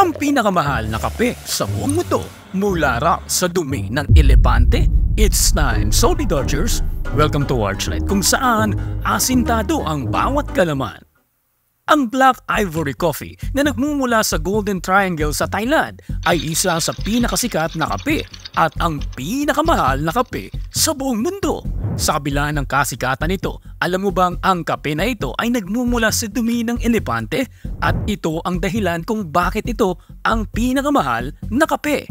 Ang pinakamahal na kape sa buong mundo mula raw sa dumi ng elepante. It's time, Salty Dodgers. Welcome to Archlight, kung saan asintado ang bawat kalaman. Ang Black Ivory Coffee na nagmumula sa Golden Triangle sa Thailand ay isa sa pinakasikat na kape at ang pinakamahal na kape sa buong mundo. Sa kabila ng kasikatan nito, alam mo bang ang kape na ito ay nagmumula sa dumi ng elepante at ito ang dahilan kung bakit ito ang pinakamahal na kape.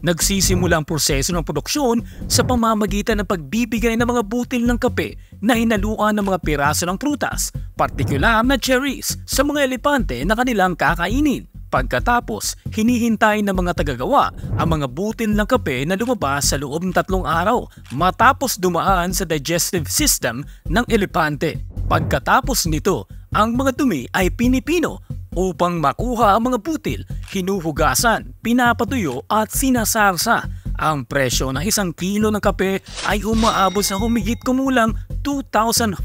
Nagsisimula ang proseso ng produksyon sa pamamagitan ng pagbibigay ng mga butil ng kape na hinaluan ng mga piraso ng prutas, partikular na cherries, sa mga elepante na kanilang kakainin. Pagkatapos, hinihintay ng mga tagagawa ang mga butil ng kape na lumabas sa loob ng 3 araw matapos dumaan sa digestive system ng elepante. Pagkatapos nito, ang mga dumi ay pinipino. Upang makuha ang mga butil, hinuhugasan, pinapatuyo at sinasarsa. Ang presyo ng 1 kilo ng kape ay umaabot sa humigit kumulang $2,500.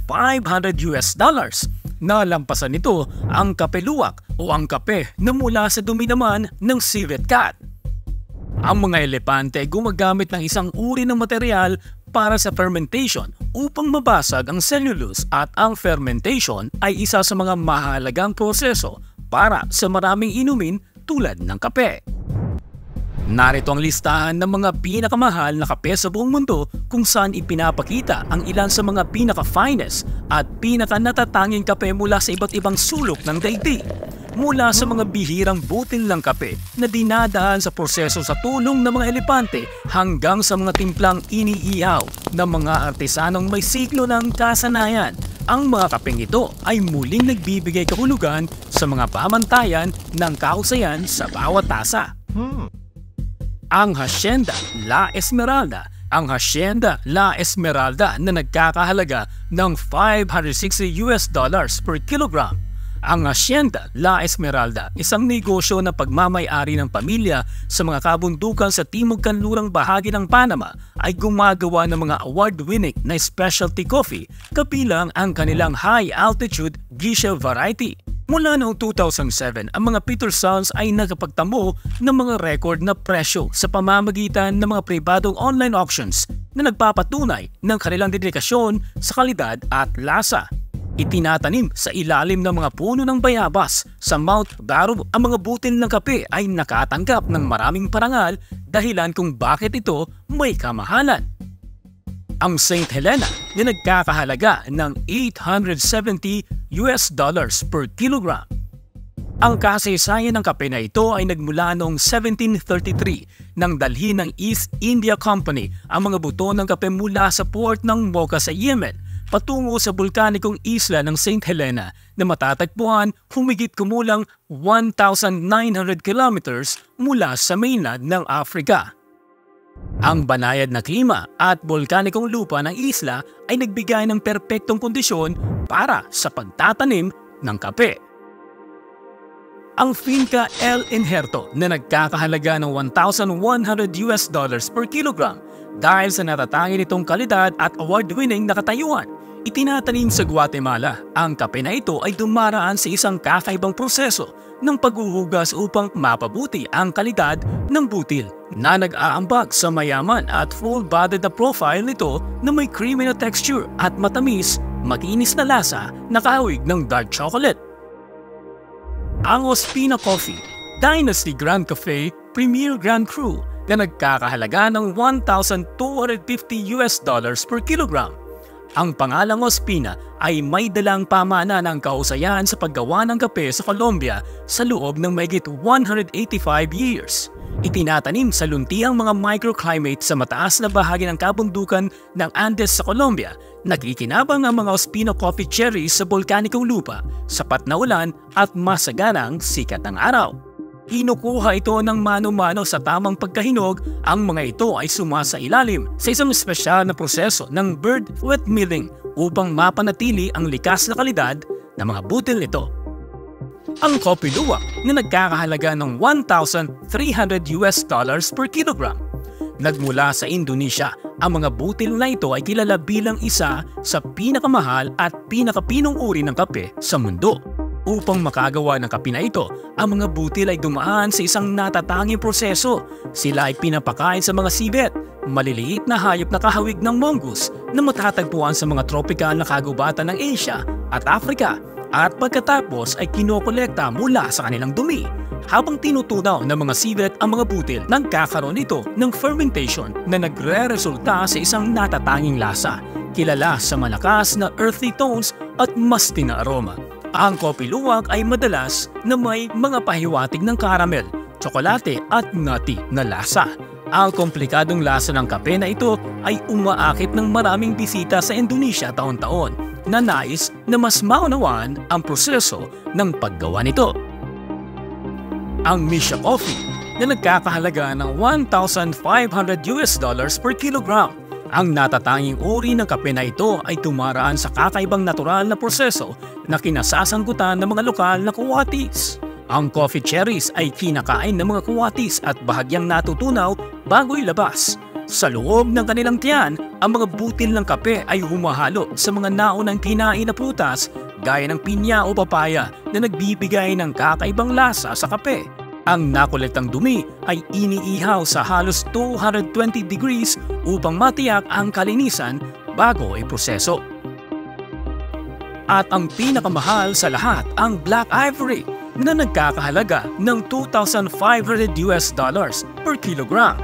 Nalampasan nito ang kape luwak o ang kape na mula sa dumi naman ng civet cat. Ang mga elepante ay gumagamit ng isang uri ng material para sa fermentation upang mabasag ang cellulose, at ang fermentation ay isa sa mga mahalagang proseso para sa maraming inumin tulad ng kape. Narito ang listahan ng mga pinakamahal na kape sa buong mundo kung saan ipinapakita ang ilan sa mga pinaka-finest at pinaka-natatanging kape mula sa iba't ibang sulok ng daigdig. Mula sa mga bihirang butil ng kape na dinadaan sa proseso sa tulong ng mga elepante hanggang sa mga timplang iniihaw ng mga artisanong may siglo ng kasanayan. Ang mga kapeng ito ay muling nagbibigay kahulugan sa mga pamantayan ng kahusayan sa bawat tasa. Ang Hacienda La Esmeralda. Ang Hacienda La Esmeralda na nagkakahalaga ng $560 per kilogram. Ang Hacienda La Esmeralda, isang negosyo na pagmamay-ari ng pamilya sa mga kabundukan sa timog-kanlurang bahagi ng Panama, ay gumagawa ng mga award-winning na specialty coffee kabilang ang kanilang high-altitude Geisha variety. Mula noong 2007, ang mga Petersons ay nakapagtamo ng mga record na presyo sa pamamagitan ng mga pribadong online auctions na nagpapatunay ng kanilang dedikasyon sa kalidad at lasa. Itinatanim sa ilalim ng mga puno ng bayabas sa Mount Baru, ang mga butil ng kape ay nakatanggap ng maraming parangal, dahilan kung bakit ito may kamahalan. Ang St. Helena na nagkakahalaga ng $870 per kilogram. Ang kasaysayan ng kape na ito ay nagmula noong 1733 nang dalhin ng East India Company ang mga buto ng kape mula sa port ng Mocha sa Yemen patungo sa bulkanikong isla ng St. Helena na matatagpuan humigit kumulang 1,900 kilometers mula sa mainland ng Africa. Ang banayad na klima at bulkanikong lupa ng isla ay nagbigay ng perpektong kondisyon para sa pagtatanim ng kape. Ang Finca El Injerto na nagkakahalaga ng $1,100 per kilogram dahil sa natatangin nitong kalidad at award-winning na katayuan. Itinatanim sa Guatemala. Ang kape na ito ay dumaraan sa isang kakaibang proseso ng paghuhugas upang mapabuti ang kalidad ng butil, na nag-aambag sa mayaman at full-bodied na profile nito na may creamy na texture at matamis, makinis na lasa na kahawig ng dark chocolate. Ang Ospina Coffee Dynasty Grand Cafe Premier Grand Cru na nagkakahalaga ng $1,250 per kilogram. Ang pangalang Ospina ay may dalang pamana ng kahusayan sa paggawa ng kape sa Colombia sa loob ng mahigit 185 years. Itinatanim sa luntiang mga microclimate sa mataas na bahagi ng kabundukan ng Andes sa Colombia. Nakikinabang ang mga Ospina coffee cherries sa volkanikong lupa, sapat na ulan at masaganang sikat ng araw. Kinukuha ito ng mano-mano sa tamang pagkahinog. Ang mga ito ay sumasailalim sa isang espesyal na proseso ng bird wet milling upang mapanatili ang likas na kalidad ng mga butil nito. Ang kopi luwak na nagkakahalaga ng $1,300 per kilogram. Nagmula sa Indonesia, ang mga butil na ito ay kilala bilang isa sa pinakamahal at pinakapinong uri ng kape sa mundo. Upang makagawa ng kape na ito, ang mga butil ay dumaan sa isang natatanging proseso. Sila ay pinapakain sa mga sibet, maliliit na hayop na kahawig ng mongoose na matatagpuan sa mga tropikal na kagubatan ng Asia at Africa, at pagkatapos ay kinokolekta mula sa kanilang dumi. Habang tinutunaw ng mga sibet ang mga butil, nagkakaroon ito ng fermentation na nagre-resulta sa isang natatanging lasa, kilala sa malakas na earthy tones at musty na aroma. Ang kopi luwak ay madalas na may mga pahiwatig ng caramel, tsokolate at nutty na lasa. Ang komplikadong lasa ng kape na ito ay umaakit ng maraming bisita sa Indonesia taon-taon na nais na mas maunawaan ang proseso ng paggawa nito. Ang Misha Coffee na nagkakahalaga ng $1,500 per kilogram. Ang natatanging uri ng kape na ito ay tumaraan sa kakaibang natural na proseso na kinasasangkutan ng mga lokal na kuwatis. Ang coffee cherries ay kinakain ng mga kuwatis at bahagyang natutunaw bago ilabas. Sa loob ng kanilang tiyan, ang mga butil ng kape ay humahalo sa mga naunang kinain na prutas gaya ng pinya o papaya na nagbibigay ng kakaibang lasa sa kape. Ang nakolektang dumi ay iniihaw sa halos 220 degrees upang matiyak ang kalinisan bago iproseso. At ang pinakamahal sa lahat, ang Black Ivory na nagkakahalaga ng $2,500 per kilogram.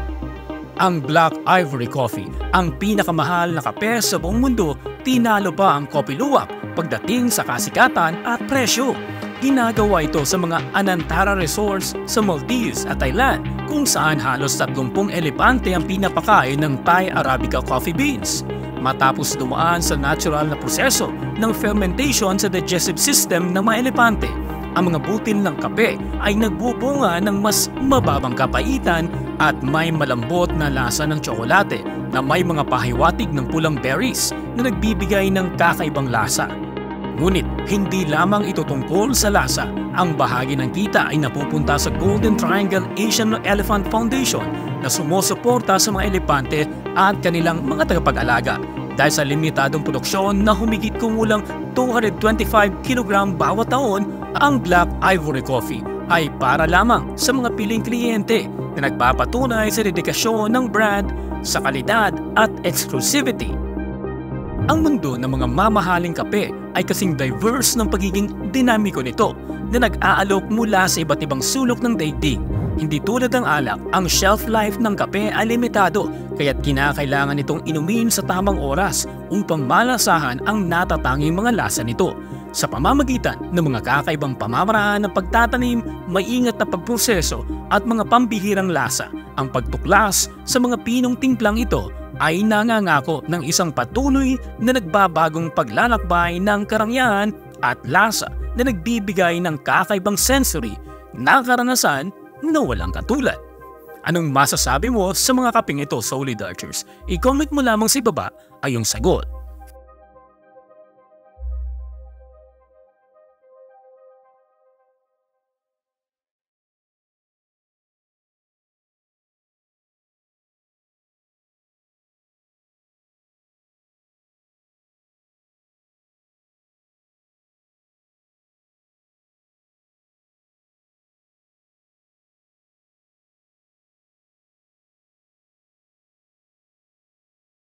Ang Black Ivory Coffee, ang pinakamahal na kape sa buong mundo, tinalo pa ang kopi luwak pagdating sa kasikatan at presyo. Ginagawa ito sa mga Anantara resorts sa Maldives at Thailand, kung saan halos 30 elepante ang pinapakain ng Thai Arabica coffee beans. Matapos dumaan sa natural na proseso ng fermentation sa digestive system ng mga elepante, ang mga butil ng kape ay nagbubunga ng mas mababang kapaitan at may malambot na lasa ng tsokolate na may mga pahiwatig ng pulang berries na nagbibigay ng kakaibang lasa. Ngunit hindi lamang ito tungkol sa lasa. Ang bahagi ng kita ay napupunta sa Golden Triangle Asian Elephant Foundation na sumusuporta sa mga elepante at kanilang mga tagapag-alaga. Dahil sa limitadong produksyon na humigit kumulang 225 kg bawat taon, ang Black Ivory Coffee ay para lamang sa mga piling kliyente na nagpapatunay sa dedikasyon ng brand sa kalidad at exclusivity. Ang mundo ng mga mamahaling kape ay kasing diverse ng pagiging dinamiko nito na nag-aalok mula sa iba't ibang sulok ng daigdig. Hindi tulad ng alak, ang shelf life ng kape ay limitado, kaya't kinakailangan itong inumin sa tamang oras upang malasahan ang natatanging mga lasa nito. Sa pamamagitan ng mga kakaibang pamamaraan ng pagtatanim, maingat na pagproseso at mga pambihirang lasa, ang pagtuklas sa mga pinong timplang ito ay nangangako ng isang patuloy na nagbabagong paglalakbay ng karangyaan at lasa na nagbibigay ng kakaibang sensory na karanasan na walang katulad. Anong masasabi mo sa mga kapeng ito, Solid Archers? I-comment mo lamang sa ibaba ay yung sagot.